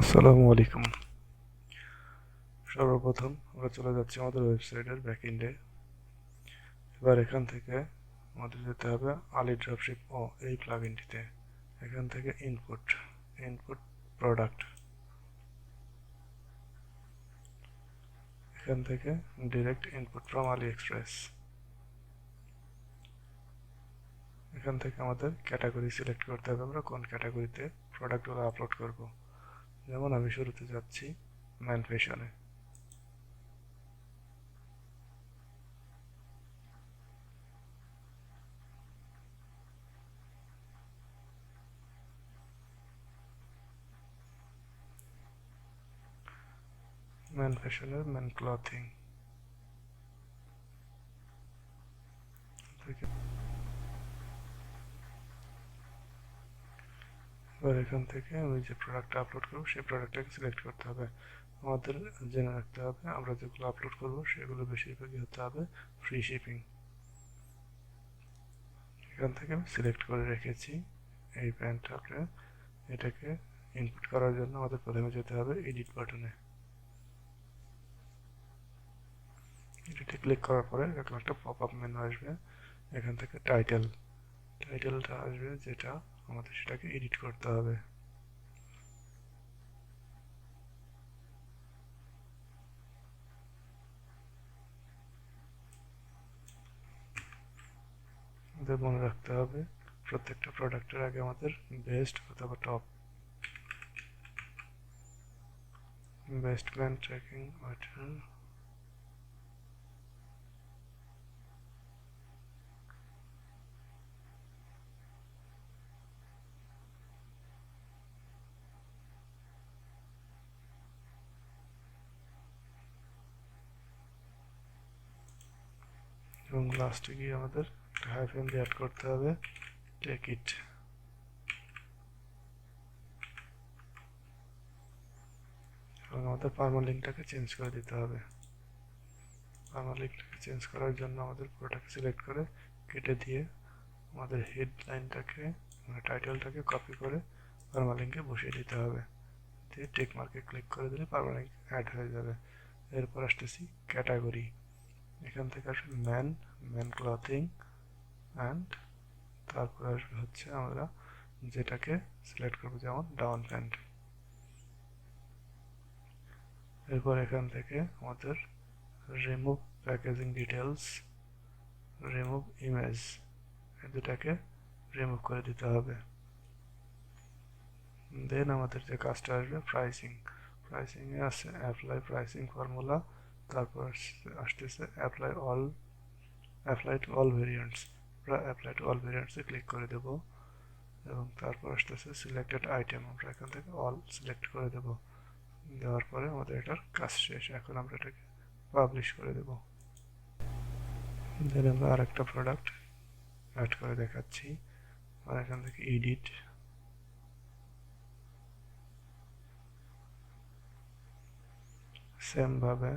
আসসালামু আলাইকুম। সর্বপ্রথম আমরা চলে যাচ্ছি আমাদের ওয়েবসাইটের ব্যাকএন্ডে। এবার এখান থেকে আমাদের যেতে হবে আলি ড্রপশিপ এই প্লাগইনটিতে। এখান থেকে ইনপুট ইনপুট প্রোডাক্ট, এখান থেকে direct input from Ali express. এখান থেকে আমাদের ক্যাটাগরি সিলেক্ট করতে হবে, আমরা কোন ক্যাটাগরিতে প্রোডাক্টগুলো আপলোড করব। যেমন আমি শুরুতে যাচ্ছি ম্যান ফ্যাশনে। ম্যান ফ্যাশনের ম্যান ক্লথিং থেকে এবার এখান থেকে আমি যে প্রোডাক্টটা আপলোড করবো সেই প্রোডাক্টটাকে সিলেক্ট করতে হবে। আমাদের জেনে রাখতে হবে আমরা যেগুলো আপলোড করব সেগুলো বেশিরভাগই হতে হবে ফ্রি শিপিং। এখান থেকে আমি সিলেক্ট করে রেখেছি এই প্যান্টটাকে। এটাকে ইনপুট করার জন্য আমাদের প্রথমে যেতে হবে এডিট বাটনে। এডিটে ক্লিক করার পরে এরকম একটা পপ আপ মেনু আসবে। এখান থেকে টাইটেলটা আসবে, যেটা আমাদের সেটাকে এডিট করতে হবে। আমাদের মনে রাখতে হবে প্রত্যেকটা প্রোডাক্টের আগে আমাদের বেস্ট অথবা top, best plan tracking water, এবং লাস্টে গিয়ে আমাদের একটা হাইফেন দিয়ে অ্যাড করতে হবে টেক ইট। এবং আমাদের পারমালিঙ্কটাকে চেঞ্জ করে দিতে হবে। পারমালিঙ্কটাকে চেঞ্জ করার জন্য আমাদের পুরোটাকে সিলেক্ট করে কেটে দিয়ে আমাদের হেডলাইনটাকে মানে টাইটেলটাকে কপি করে পারমালিঙ্কে বসিয়ে দিতে হবে। দিয়ে টেক মার্কে ক্লিক করে দিলে পারমালিঙ্ক অ্যাড হয়ে যাবে। এরপর আসতেছি ক্যাটাগরি। এখান থেকে আসবে ম্যান ক্লথিং অ্যান্ড তারপর আসবে হচ্ছে আমরা যেটাকে সিলেক্ট করবো, যেমন ডাউন প্যান্ট। এরপর এখান থেকে আমাদের remove packaging details, remove image, দুটাকে রিমুভ করে দিতে হবে। দেন আমাদের যে কাজটা আসবে প্রাইসিংয়ে আছে অ্যাপ্লাই প্রাইসিং ফর্মুলা। তারপর আসতেছে অ্যাপ্লাই টু অল ভেরিয়েন্টস। আমরা অ্যাপ্লাই টু অল ভেরিয়েন্টসে ক্লিক করে দেব। এবং তারপর আসতেছে সিলেক্টেড আইটেম, আমরা এখান থেকে অল সিলেক্ট করে দেব। দেওয়ার পরে আমাদের এটার কাজ শেষ। এখন আমরা এটাকে পাবলিশ করে দেব। দেন আমরা আরেকটা প্রোডাক্ট অ্যাড করে দেখাচ্ছি। আর এখান থেকে এডিট, সেম ভাবে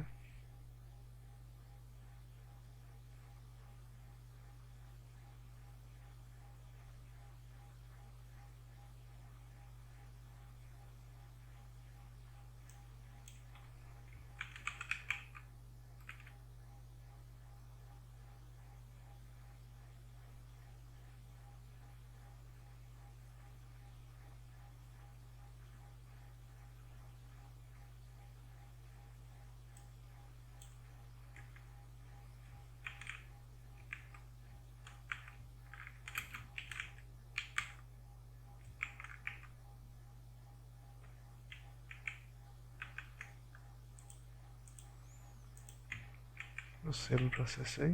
সেম প্রসেসেই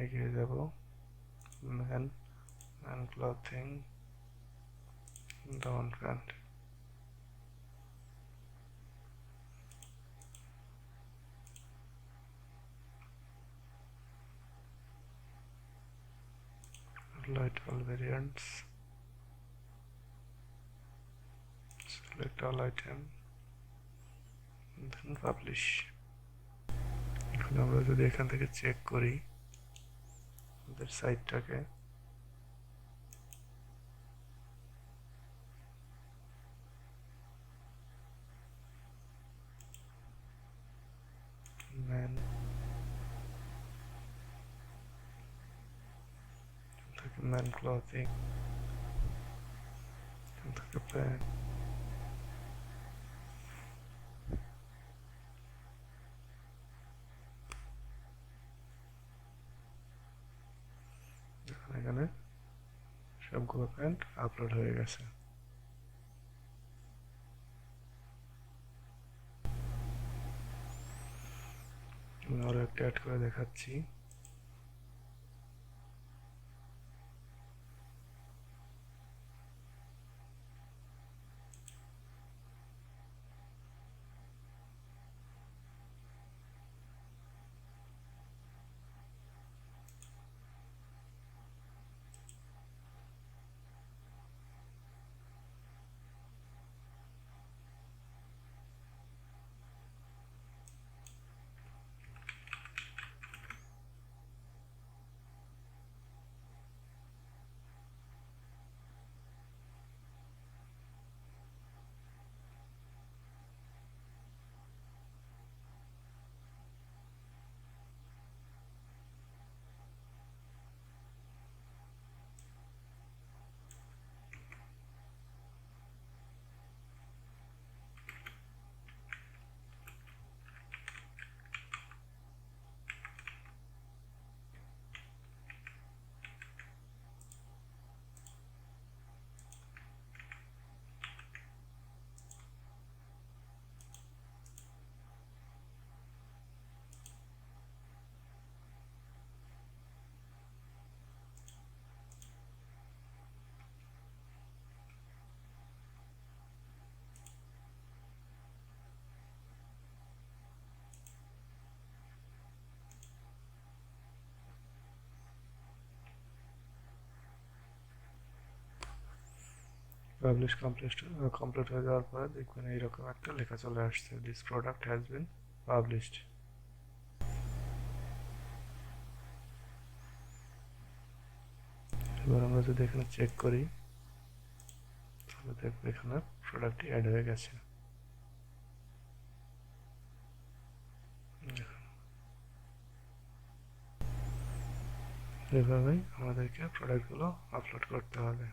এগিয়ে যাব। Man man clothing down pant, light all variants, select all item, then publish। এখন আমরা যদি এখান থেকে চেক করি আমাদের সাইটটাকে, ম্যান ক্লথিং, প্যান্ট, এখানে সবগুলো প্যান্ট আপলোড হয়ে গেছে। আমি আরো একটা অ্যাড করে দেখাচ্ছি। পাবলিশ কমপ্লিট হয়ে যাওয়ার পরে দেখবেন এইরকম একটা লেখা চলে আসছে, this product has been published. এবার আমরা যদি এখানে চেক করি তাহলে দেখবো এখানে প্রোডাক্টটি অ্যাড হয়ে গেছে। এভাবেই আমাদেরকে প্রোডাক্টগুলো আপলোড করতে হবে।